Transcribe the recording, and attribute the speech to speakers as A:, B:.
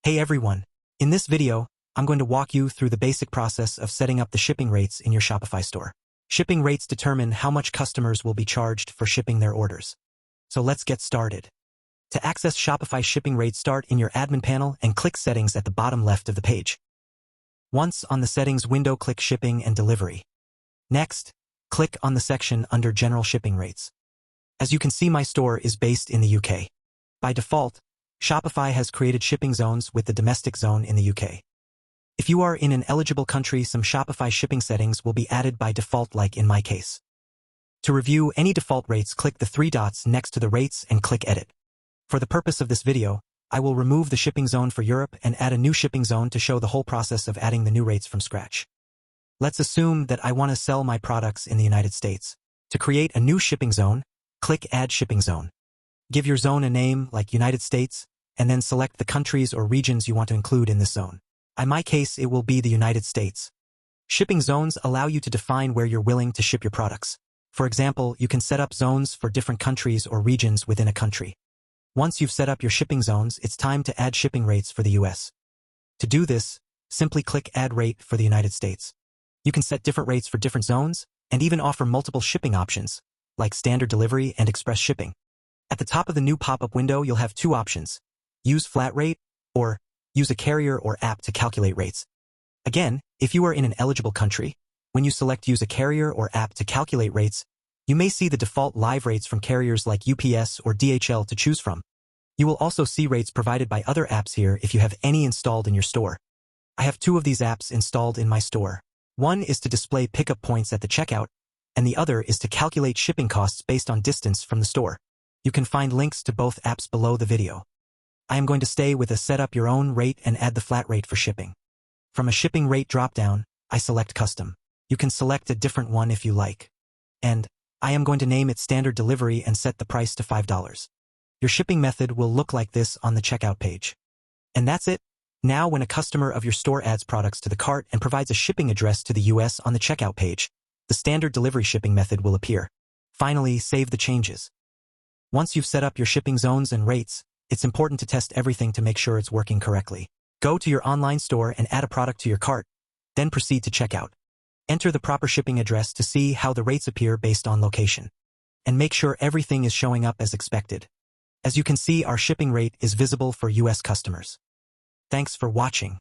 A: Hey everyone, in this video, I'm going to walk you through the basic process of setting up the shipping rates in your Shopify store. Shipping rates determine how much customers will be charged for shipping their orders. So let's get started. To access Shopify Shipping Rates, start in your admin panel and click Settings at the bottom left of the page. Once on the Settings window, click Shipping and Delivery. Next, click on the section under General Shipping Rates. As you can see, my store is based in the UK. By default, Shopify has created shipping zones with the domestic zone in the UK. If you are in an eligible country, some Shopify shipping settings will be added by default, like in my case. To review any default rates, click the three dots next to the rates and click Edit. For the purpose of this video, I will remove the shipping zone for Europe and add a new shipping zone to show the whole process of adding the new rates from scratch. Let's assume that I want to sell my products in the United States. To create a new shipping zone, click Add Shipping Zone. Give your zone a name like United States, and then select the countries or regions you want to include in this zone. In my case, it will be the United States. Shipping zones allow you to define where you're willing to ship your products. For example, you can set up zones for different countries or regions within a country. Once you've set up your shipping zones, it's time to add shipping rates for the US. To do this, simply click Add Rate for the United States. You can set different rates for different zones, and even offer multiple shipping options, like standard delivery and express shipping. At the top of the new pop-up window, you'll have two options: use flat rate, or use a carrier or app to calculate rates. Again, if you are in an eligible country, when you select use a carrier or app to calculate rates, you may see the default live rates from carriers like UPS or DHL to choose from. You will also see rates provided by other apps here if you have any installed in your store. I have two of these apps installed in my store. One is to display pickup points at the checkout, and the other is to calculate shipping costs based on distance from the store. You can find links to both apps below the video. I am going to stay with a set up your own rate and add the flat rate for shipping. From a shipping rate dropdown, I select Custom. You can select a different one if you like. And I am going to name it Standard Delivery and set the price to $5. Your shipping method will look like this on the checkout page. And that's it. Now, when a customer of your store adds products to the cart and provides a shipping address to the US on the checkout page, the Standard Delivery shipping method will appear. Finally, save the changes. Once you've set up your shipping zones and rates, it's important to test everything to make sure it's working correctly. Go to your online store and add a product to your cart, then proceed to checkout. Enter the proper shipping address to see how the rates appear based on location. And make sure everything is showing up as expected. As you can see, our shipping rate is visible for US customers. Thanks for watching.